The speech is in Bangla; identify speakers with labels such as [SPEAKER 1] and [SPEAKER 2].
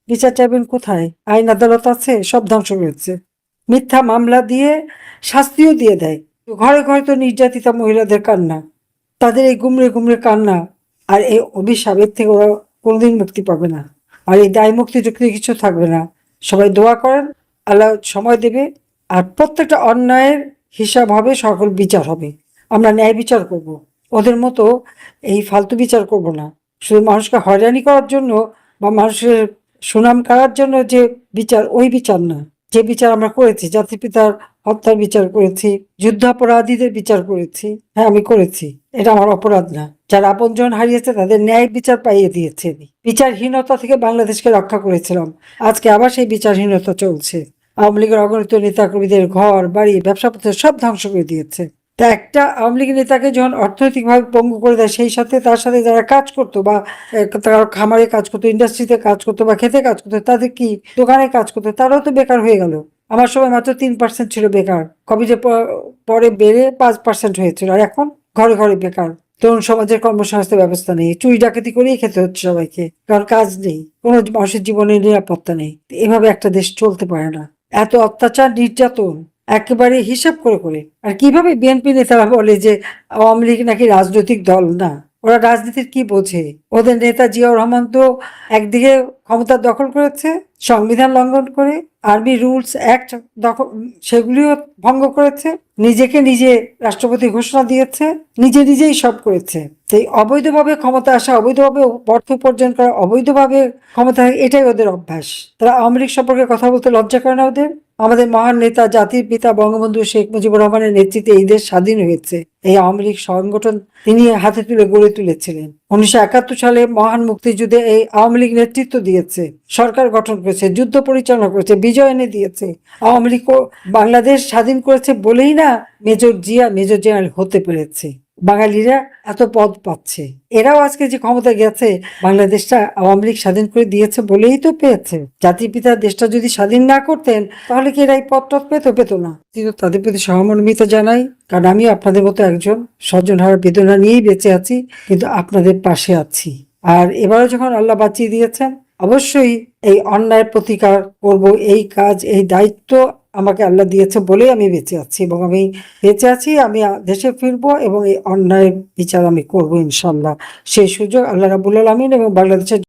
[SPEAKER 1] বিচার চাইবেন কোথায়? আইন আদালত আছে? সব ধ্বংস করেছে। মিথ্যা মামলা দিয়ে শাস্তিও দিয়ে দেয়। ঘরে ঘরে তো নির্যাতিতা মহিলাদের কান্না, তাদের এই গুমড়ে গুমড়ে কান্না আর এই অভিশাপের থেকে ওরা কোনোদিন মুক্তি পাবে না। আর এই দায় মুক্তি টুক্তি কিছু থাকবে না। সবাই দোয়া করেন, আল্লাহ সময় দেবে, আর প্রত্যেকটা অন্যায়ের হিসাব হবে, সকল বিচার হবে। আমরা ন্যায় বিচার করব, ওদের মতো এই ফালতু বিচার করব না। শুধু মানুষকে হয়রানি করার জন্য বা মানুষের সুনাম করার জন্য যে বিচার, ওই বিচার না। যে বিচার আমরা করেছি, জাতির পিতার হত্যার বিচার করেছি, যুদ্ধাপরাধীদের বিচার করেছি, হ্যাঁ আমি করেছি, এটা আমার অপরাধ না। যারা আপনজন হারিয়েছে তাদের ন্যায় বিচার পাইয়ে দিয়েছে। বিচারহীনতা থেকে বাংলাদেশকে রক্ষা করেছিলাম, আজকে আবার সেই বিচারহীনতা চলছে। আওয়ামী লীগের অগণিত নেতাকর্মীদের ঘর বাড়ি ব্যবসাপত্র সব ধ্বংস করে দিয়েছে। তা একটা আওয়ামী লীগের নেতাকে যখন অর্থনৈতিকভাবে পঙ্গু করে দেয়, সেই সাথে তার সাথে যারা কাজ করতো বা তারা খামারে কাজ করতো, ইন্ডাস্ট্রিতে কাজ করতো বা খেতে কাজ করতো, তাদের কি দোকানে কাজ করতো, তারাও তো বেকার হয়ে গেল। আমার সময় মাত্র 3% ছিল বেকার, কোভিডের পরে বেড়ে 5% হয়েছিল, আর এখন ঘরে ঘরে বেকার। তরুণ সমাজের কর্মসংস্থান ব্যবস্থা নেই, চুরি ডাকাতি করেই খেতে হচ্ছে সবাইকে, কারণ কাজ নেই, কোনো মানুষের জীবনের নিরাপত্তা নেই। এভাবে একটা দেশ চলতে পারে না। এত অত্যাচার নির্যাতন একেবারে হিসাব করে করে। আর কিভাবে বিএনপি নেতারা বলে যে আওয়ামী লীগ নাকি রাজনৈতিক দল না? ওরা রাজনীতির কি বোঝে? ওদের নেতা জিয়াউর রহমান তো একদিকে ক্ষমতা দখল করেছে সংবিধান লঙ্ঘন করে, আর্মি রুলস অ্যাক্ট দখল সেগুলিও ভঙ্গ করেছে, নিজেকে নিজে রাষ্ট্রপতি ঘোষণা দিয়েছে, নিজে নিজেই সব করেছে। সেই অবৈধভাবে ক্ষমতা আসা, অবৈধভাবে অর্থ উপার্জন করা, অবৈধভাবে ক্ষমতা, এটাই ওদের অভ্যাস। তারা আওয়ামী লীগ সম্পর্কে কথা বলতে লজ্জা করে না ওদের? আমাদের মহান নেতা জাতির পিতা বঙ্গবন্ধু শেখ মুজিবুর রহমানের নেতৃত্বে এই দেশ স্বাধীন হয়েছে। এই আওয়ামী লীগ সংগঠন তিনি হাতে তুলে গড়ে তুলেছিলেন। 1971 সালে মহান মুক্তিযুদ্ধে এই আওয়ামী লীগ নেতৃত্ব দিয়েছে, সরকার গঠন করেছে, যুদ্ধ পরিচালনা করেছে, বিজয় এনে দিয়েছে। আওয়ামী লীগ বাংলাদেশ স্বাধীন করেছে বলেই না মেজর জিয়া মেজর জেনারেল হতে পেরেছে। বাঙালিরা এত পদ পাচ্ছে। এরাও আজকে যে ক্ষমতা গেছে, বাংলাদেশটা আওয়ামী লীগ স্বাধীন করে দিয়েছে বলেই তো পেয়েছে। জাতির পিতা দেশটা যদি স্বাধীন না করতেন তাহলে কি এরা এই পদ টদ পেত না। কিন্তু তাদের প্রতি সহমর্মিতা জানাই, কারণ আমি আপনাদের মতো একজন স্বজন হারার বেদনা নিয়েই বেঁচে আছি, কিন্তু আপনাদের পাশে আছি। আর এবারও যখন আল্লাহ বাঁচিয়ে দিয়েছেন, অবশ্যই এই অন্যায়ের প্রতিকার করব। এই কাজ, এই দায়িত্ব আমাকে আল্লাহ দিয়েছে বলেই আমি বেঁচে আছি, এবং আমি বেঁচে আছি। আমি দেশে ফিরবো এবং এই অন্যায়ের বিচার আমি করবো ইনশাল্লাহ। সেই সুযোগ আল্লাহ রাব্বুল আলামিন এবং বাংলাদেশের